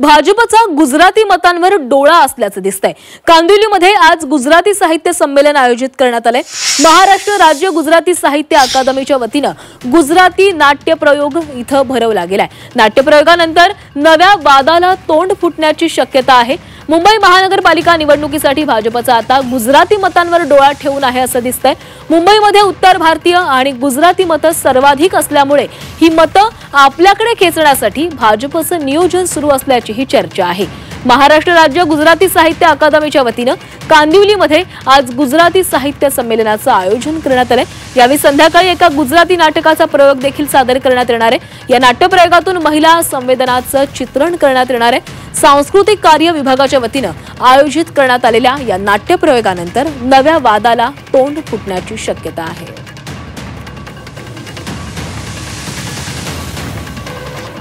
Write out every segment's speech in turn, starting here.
भाजपचा गुजराती मतांवर डोळा असल्याचं दिसतंय। कांदिवलीमध्ये आज गुजराती साहित्य संमेलन आयोजित करण्यात आलंय। महाराष्ट्र राज्य गुजराती साहित्य अकादमीच्या वतीनं गुजराती नाट्यप्रयोग इथं भरवला गेलाय। नाट्यप्रयोगानंतर नव्या वादाला तोंड फुटण्याची शक्यता आहे। मुंबई महानगरपालिका निवडणुकीसाठी भाजपचा आता गुजराती मतांवर डोळा ठेवून आहे असं दिसतंय। मुंबईमध्ये उत्तर भारतीय आणि गुजराती मतं सर्वाधिक असल्यामुळे ही मतं आपल्याकडे खेचण्यासाठी भाजपचं नियोजन सुरू असल्याची ही चर्चा आहे। महाराष्ट्र राज्य गुजराती साहित्य अकादमीच्या वतीनं कांदिवलीमध्ये आज गुजराती साहित्य संमेलनाचं आयोजन करण्यात आलंय। यावेळी संध्याकाळी एका गुजराती नाटकाचा प्रयोग देखील सादर करण्यात येणार आहे। या नाट्यप्रयोगातून महिला संवेदनाचं चित्रण करण्यात येणार आहे। सांस्कृतिक कार्य विभागाच्या वतीनं आयोजित करण्यात आलेल्या या नाट्यप्रयोगानंतर नव्या वादाला तोंड फुटण्याची शक्यता आहे।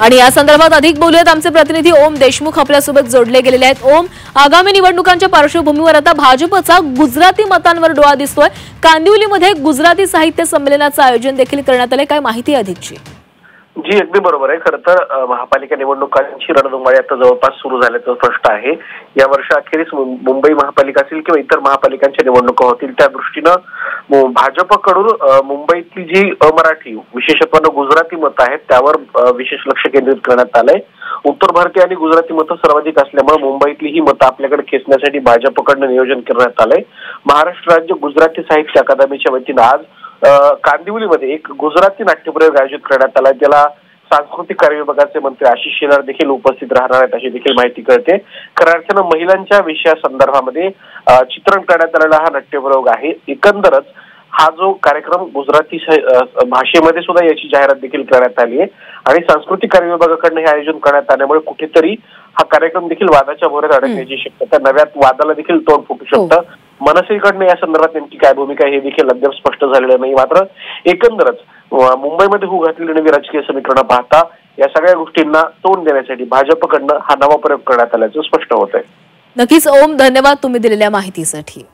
आणि या संदर्भात अधिक बोलूयात आमचे प्रतिनिधी ओम देशमुख आपल्यासोबत जोडले गेलेले आहेत। ओम, आगामी निवडणुकांच्या पार्श्वभूमीवर आता भाजपचा गुजराती मतांवर डोळा दिसतोय। कांदिवलीमध्ये गुजराती साहित्य संमेलनाचं आयोजन देखील करण्यात आलंय, काय माहिती अधिकची? जी, अगदी बरोबर आहे। खरं तर महापालिका निवडणुकांची रणधुमाळी आता जवळपास सुरू झाल्याचं स्पष्ट आहे। या वर्षाअखेरीस मुंबई महापालिका असेल किंवा इतर महापालिकांच्या निवडणुका होतील, त्या दृष्टीनं भाजपकडून मुंबईतली जी अमराठी विशेषत्वानं गुजराती मतं आहेत त्यावर विशेष लक्ष केंद्रित करण्यात आलंय। उत्तर भारतीय आणि गुजराती मतं सर्वाधिक असल्यामुळे मुंबईतली ही मतं आपल्याकडे खेचण्यासाठी भाजपकडनं नियोजन करण्यात आलंय। महाराष्ट्र राज्य गुजराती साहित्य अकादमीच्या वतीनं आज कांदिवलीमध्ये एक गुजराती नाट्यप्रयोग आयोजित करण्यात आला। त्याला सांस्कृतिक कार्य विभागाचे मंत्री आशिष शेलार देखील उपस्थित राहणार आहेत अशी देखील माहिती कळते। खऱ्या अर्थानं महिलांच्या विषयासंदर्भामध्ये चित्रण करण्यात आलेला हा नाट्यप्रयोग आहे। एकंदरच हा जो कार्यक्रम गुजराती भाषेमध्ये सुद्धा याची जाहिरात देखील करण्यात आली आहे आणि सांस्कृतिक कार्य विभागाकडून हे आयोजन करण्यात आल्यामुळे कुठेतरी हा कार्यक्रम देखील वादाच्या भोवऱ्यात अडकण्याची शक्यता, नव्या वादाला देखील तोंड फुटू शकतं। मनसेकडनं या संदर्भात नेमकी काय भूमिका हे देखील अद्याप स्पष्ट झालेलं नाही। मात्र एकंदरच मुंबईमध्ये होऊ घातलेली नवी राजकीय समीकरणं पाहता या सगळ्या गोष्टींना तोंड देण्यासाठी भाजपकडनं हा नवा प्रयोग करण्यात आल्याचं स्पष्ट होत आहे। नक्कीच ओम, धन्यवाद तुम्ही दिलेल्या माहितीसाठी।